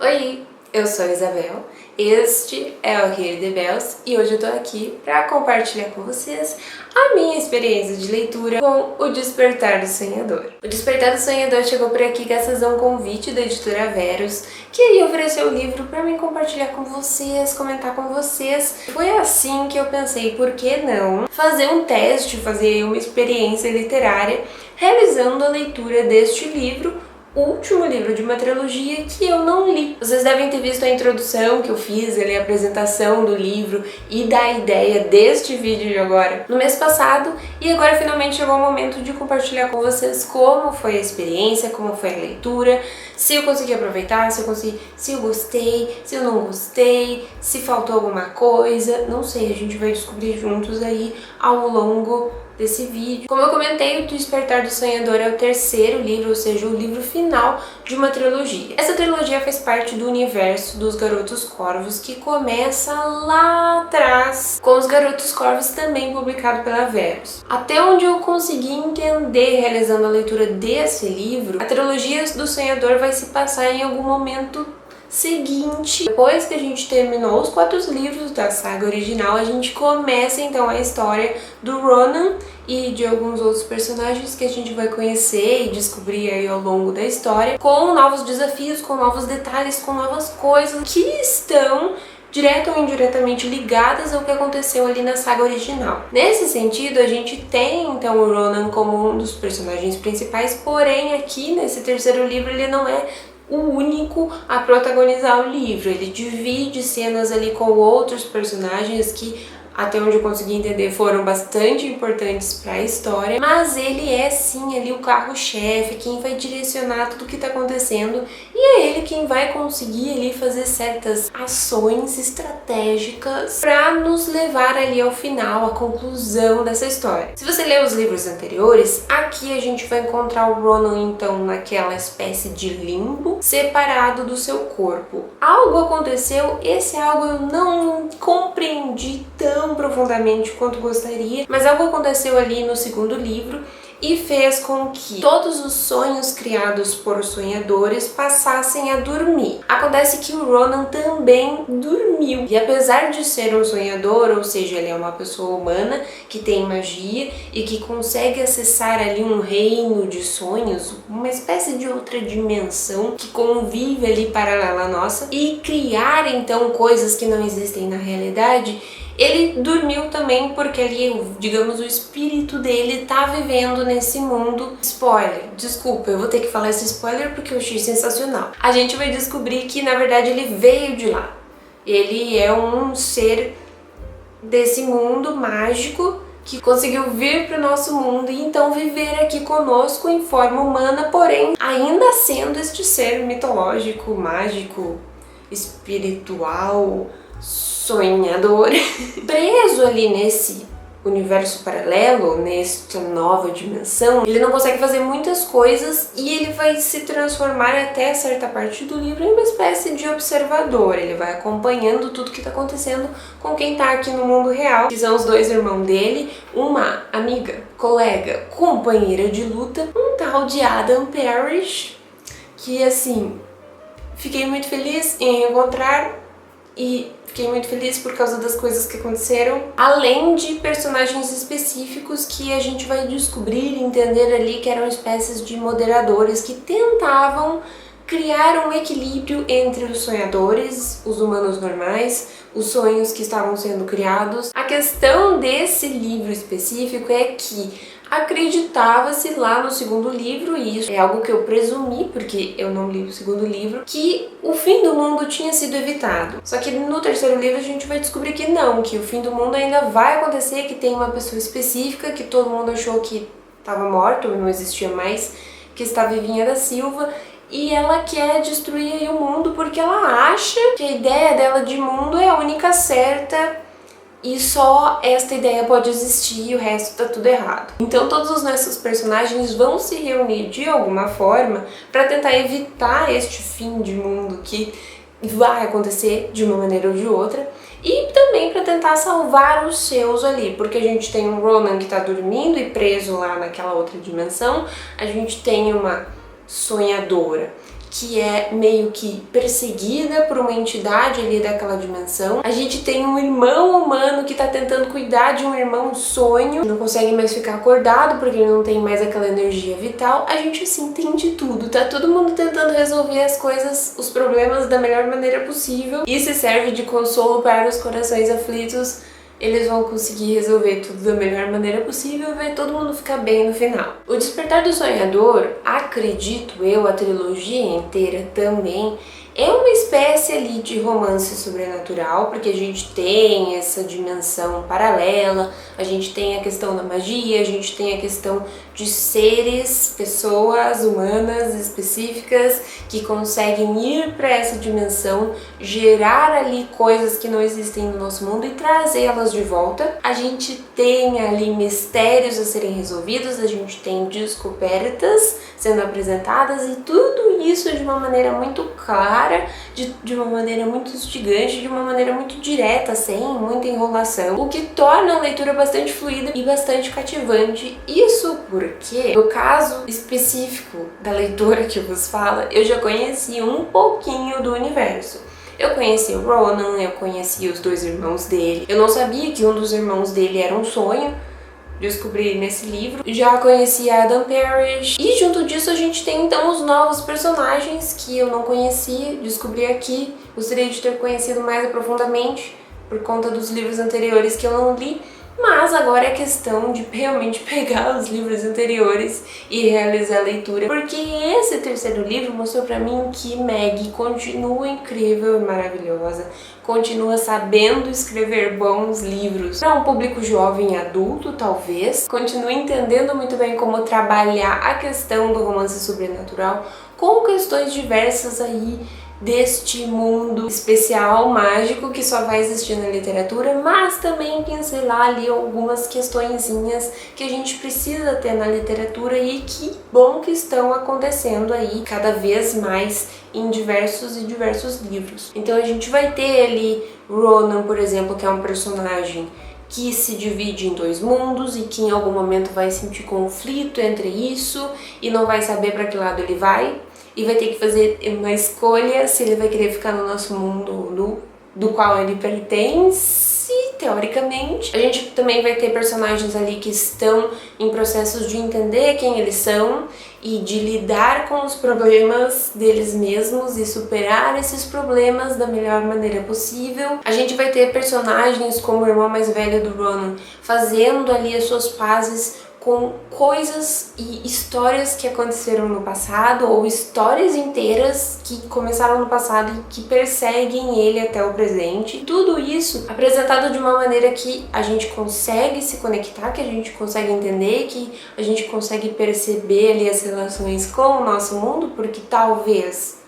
Oi, eu sou a Isabel, este é o Hear the Bells e hoje eu tô aqui para compartilhar com vocês a minha experiência de leitura com O Despertar do Sonhador. O Despertar do Sonhador chegou por aqui graças a um convite da editora Verus, que aí ofereceu o livro para mim compartilhar com vocês, comentar com vocês. Foi assim que eu pensei, por que não fazer um teste, fazer uma experiência literária realizando a leitura deste livro, o último livro de uma trilogia que eu não li. Vocês devem ter visto a introdução que eu fiz, ali, a apresentação do livro e da ideia deste vídeo de agora no mês passado, e agora finalmente chegou o momento de compartilhar com vocês como foi a experiência, como foi a leitura, se eu consegui aproveitar, se eu gostei, se eu não gostei, se faltou alguma coisa, não sei, a gente vai descobrir juntos aí ao longo desse vídeo. Como eu comentei, O Despertar do Sonhador é o terceiro livro, ou seja, o livro final de uma trilogia. Essa trilogia faz parte do universo dos Garotos Corvos, que começa lá atrás, com os Garotos Corvos também publicado pela Verus. Até onde eu consegui entender realizando a leitura desse livro, a trilogia do Sonhador vai se passar em algum momento seguinte. Depois que a gente terminou os 4 livros da saga original, a gente começa então a história do Ronan e de alguns outros personagens que a gente vai conhecer e descobrir aí ao longo da história, com novos desafios, com novos detalhes, com novas coisas que estão direto ou indiretamente ligadas ao que aconteceu ali na saga original. Nesse sentido, a gente tem então o Ronan como um dos personagens principais, porém aqui nesse terceiro livro ele não é o único a protagonizar o livro. Ele divide cenas ali com outros personagens que, até onde eu consegui entender, foram bastante importantes para a história, mas ele é sim ali o carro-chefe, quem vai direcionar tudo o que está acontecendo, e é ele quem vai conseguir ali fazer certas ações estratégicas para nos levar ali ao final, à conclusão dessa história. Se você ler os livros anteriores, aqui a gente vai encontrar o Ronan então naquela espécie de limbo, separado do seu corpo. Algo aconteceu, esse algo eu não compreendi tão profundamente quanto gostaria, mas algo aconteceu ali no segundo livro e fez com que todos os sonhos criados por sonhadores passassem a dormir. Acontece que o Ronan também dormiu, e apesar de ser um sonhador, ou seja, ele é uma pessoa humana que tem magia e que consegue acessar ali um reino de sonhos, uma espécie de outra dimensão que convive ali paralela à nossa, e criar então coisas que não existem na realidade, ele dormiu também porque ali, digamos, o espírito dele tá vivendo nesse mundo. Spoiler, desculpa, eu vou ter que falar esse spoiler porque eu achei sensacional. A gente vai descobrir que, na verdade, ele veio de lá. Ele é um ser desse mundo mágico que conseguiu vir para o nosso mundo e então viver aqui conosco em forma humana, porém, ainda sendo este ser mitológico, mágico, espiritual, sonhador, preso ali nesse universo paralelo, nesta nova dimensão. Ele não consegue fazer muitas coisas e ele vai se transformar até certa parte do livro em uma espécie de observador. Ele vai acompanhando tudo que está acontecendo com quem está aqui no mundo real, que são os 2 irmãos dele, uma amiga, colega, companheira de luta, um tal de Adam Parrish, que assim, fiquei muito feliz em encontrar e fiquei muito feliz por causa das coisas que aconteceram, além de personagens específicos que a gente vai descobrir e entender ali que eram espécies de moderadores que tentavam criar um equilíbrio entre os sonhadores, os humanos normais, os sonhos que estavam sendo criados. A questão desse livro específico é que acreditava-se lá no segundo livro, e isso é algo que eu presumi, porque eu não li o segundo livro, que o fim do mundo tinha sido evitado. Só que no terceiro livro a gente vai descobrir que não, que o fim do mundo ainda vai acontecer, que tem uma pessoa específica que todo mundo achou que estava morta, ou não existia mais, que está Vivinha da Silva, e ela quer destruir aí o mundo porque ela acha que a ideia dela de mundo é a única certa e só esta ideia pode existir e o resto tá tudo errado. Então todos os nossos personagens vão se reunir de alguma forma para tentar evitar este fim de mundo que vai acontecer de uma maneira ou de outra, e também para tentar salvar os seus ali, porque a gente tem um Ronan que tá dormindo e preso lá naquela outra dimensão, a gente tem uma sonhadora que é meio que perseguida por uma entidade ali daquela dimensão. A gente tem um irmão humano que tá tentando cuidar de um irmão sonho, não consegue mais ficar acordado porque ele não tem mais aquela energia vital. A gente assim tem de tudo, tá todo mundo tentando resolver as coisas, os problemas da melhor maneira possível, e se serve de consolo para os corações aflitos. Eles vão conseguir resolver tudo da melhor maneira possível e vai todo mundo ficar bem no final. O Despertar do Sonhador, acredito eu, a trilogia inteira também, é uma espécie ali de romance sobrenatural, porque a gente tem essa dimensão paralela, a gente tem a questão da magia, a gente tem a questão de seres, pessoas humanas específicas que conseguem ir para essa dimensão, gerar ali coisas que não existem no nosso mundo e trazê-las de volta. A gente tem ali mistérios a serem resolvidos, a gente tem descobertas sendo apresentadas e tudo isso de uma maneira muito clara, de uma maneira muito instigante, de uma maneira muito direta, sem muita enrolação, o que torna a leitura bastante fluida e bastante cativante. Isso porque, no caso específico da leitura que eu vos falo, eu já conheci um pouquinho do universo. Eu conheci o Ronan, eu conheci os dois irmãos dele. Eu não sabia que um dos irmãos dele era um sonho, descobri nesse livro. Já conheci a Adam Parrish. E junto disso a gente tem então os novos personagens que eu não conhecia, descobri aqui. Gostaria de ter conhecido mais aprofundadamente por conta dos livros anteriores que eu não li. Mas agora é questão de realmente pegar os livros anteriores e realizar a leitura, porque esse terceiro livro mostrou pra mim que Maggie continua incrível e maravilhosa, continua sabendo escrever bons livros para um público jovem e adulto, talvez, continua entendendo muito bem como trabalhar a questão do romance sobrenatural com questões diversas aí deste mundo especial, mágico, que só vai existir na literatura, mas também pincelar ali algumas questõezinhas que a gente precisa ter na literatura e que bom que estão acontecendo aí cada vez mais em diversos livros. Então a gente vai ter ali Ronan, por exemplo, que é um personagem que se divide em dois mundos e que em algum momento vai sentir conflito entre isso e não vai saber para que lado ele vai. E vai ter que fazer uma escolha se ele vai querer ficar no nosso mundo do qual ele pertence, teoricamente. A gente também vai ter personagens ali que estão em processos de entender quem eles são e de lidar com os problemas deles mesmos e superar esses problemas da melhor maneira possível. A gente vai ter personagens como o irmão mais velho do Ronan fazendo ali as suas pazes com coisas e histórias que aconteceram no passado, ou histórias inteiras que começaram no passado e que perseguem ele até o presente. Tudo isso apresentado de uma maneira que a gente consegue se conectar, que a gente consegue entender, que a gente consegue perceber ali as relações com o nosso mundo, porque talvez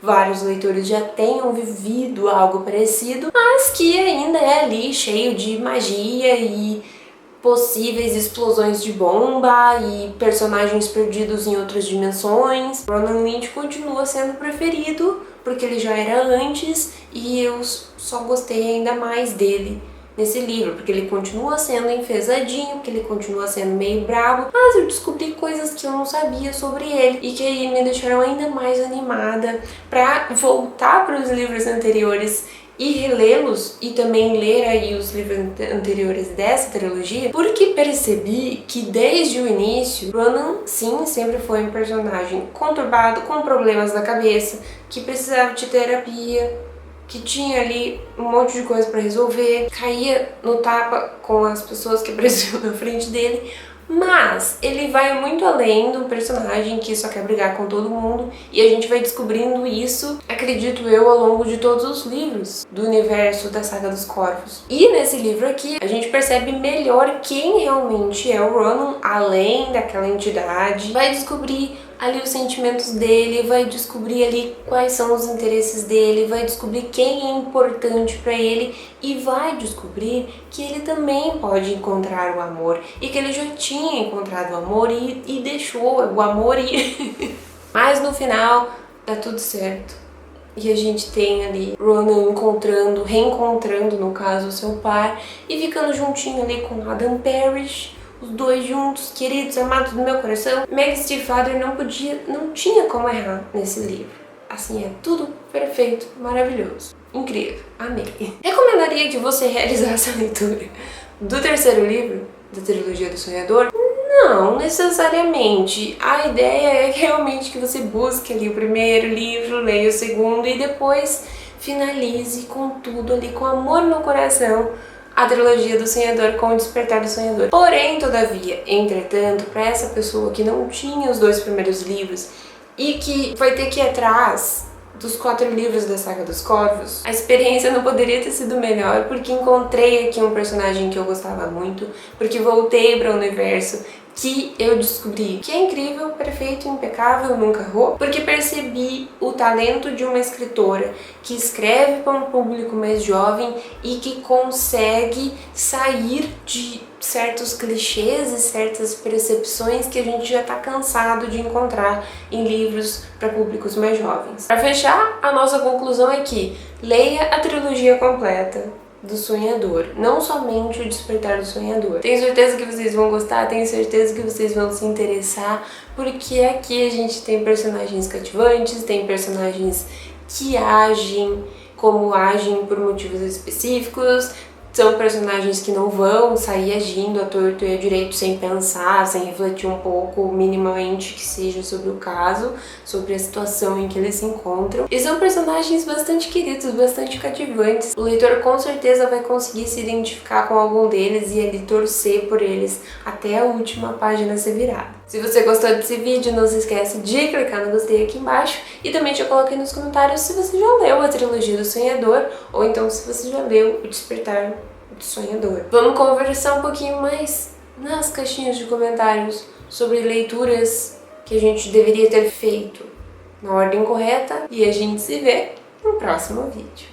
vários leitores já tenham vivido algo parecido, mas que ainda é ali cheio de magia e possíveis explosões de bomba e personagens perdidos em outras dimensões. Ronan Lynch continua sendo preferido porque ele já era antes e eu só gostei ainda mais dele nesse livro, porque ele continua sendo enfesadinho, porque ele continua sendo meio bravo, mas eu descobri coisas que eu não sabia sobre ele e que aí me deixaram ainda mais animada pra voltar para os livros anteriores e relê-los e também ler aí os livros anteriores dessa trilogia, porque percebi que desde o início, Ronan sim sempre foi um personagem conturbado, com problemas da cabeça, que precisava de terapia, que tinha ali um monte de coisa para resolver, caía no tapa com as pessoas que apareciam na frente dele. Mas ele vai muito além do personagem que só quer brigar com todo mundo, e a gente vai descobrindo isso, acredito eu, ao longo de todos os livros do universo da Saga dos Corvos. E nesse livro aqui a gente percebe melhor quem realmente é o Ronan, além daquela entidade, vai descobrir ali os sentimentos dele, vai descobrir ali quais são os interesses dele, vai descobrir quem é importante para ele e vai descobrir que ele também pode encontrar o amor e que ele já tinha encontrado o amor e deixou o amor ir. Mas no final dá tudo certo. E a gente tem ali Ronan reencontrando no caso, o seu pai e ficando juntinho ali com Adam Parrish, os dois juntos, queridos, amados do meu coração. Meg Stiefvater não tinha como errar nesse livro. Assim, é tudo perfeito, maravilhoso, incrível, amei. Recomendaria que você realizasse a leitura do terceiro livro da trilogia do Sonhador? Não, necessariamente. A ideia é realmente que você busque ali o primeiro livro, leia o segundo e depois finalize com tudo ali, com amor no coração, a trilogia do Sonhador com o Despertar do Sonhador. Porém, todavia, entretanto, para essa pessoa que não tinha os dois primeiros livros e que vai ter que ir atrás dos 4 livros da Saga dos Corvos, a experiência não poderia ter sido melhor, porque encontrei aqui um personagem que eu gostava muito, porque voltei para o universo que eu descobri que é incrível, perfeito, impecável, nunca errou, porque percebi o talento de uma escritora que escreve para um público mais jovem e que consegue sair de certos clichês e certas percepções que a gente já está cansado de encontrar em livros para públicos mais jovens. Para fechar, a nossa conclusão é que leia a trilogia completa do Sonhador, não somente o Despertar do Sonhador. Tenho certeza que vocês vão gostar, tenho certeza que vocês vão se interessar, porque aqui a gente tem personagens cativantes, tem personagens que agem como agem por motivos específicos, são personagens que não vão sair agindo à torto e à direito sem pensar, sem refletir um pouco, minimamente, que seja sobre o caso, sobre a situação em que eles se encontram. E são personagens bastante queridos, bastante cativantes. O leitor com certeza vai conseguir se identificar com algum deles e ali torcer por eles até a última página ser virada. Se você gostou desse vídeo, não se esquece de clicar no gostei aqui embaixo e também te coloquei nos comentários se você já leu a trilogia do Sonhador ou então se você já leu o Despertar do Sonhador. Vamos conversar um pouquinho mais nas caixinhas de comentários sobre leituras que a gente deveria ter feito na ordem correta e a gente se vê no próximo vídeo.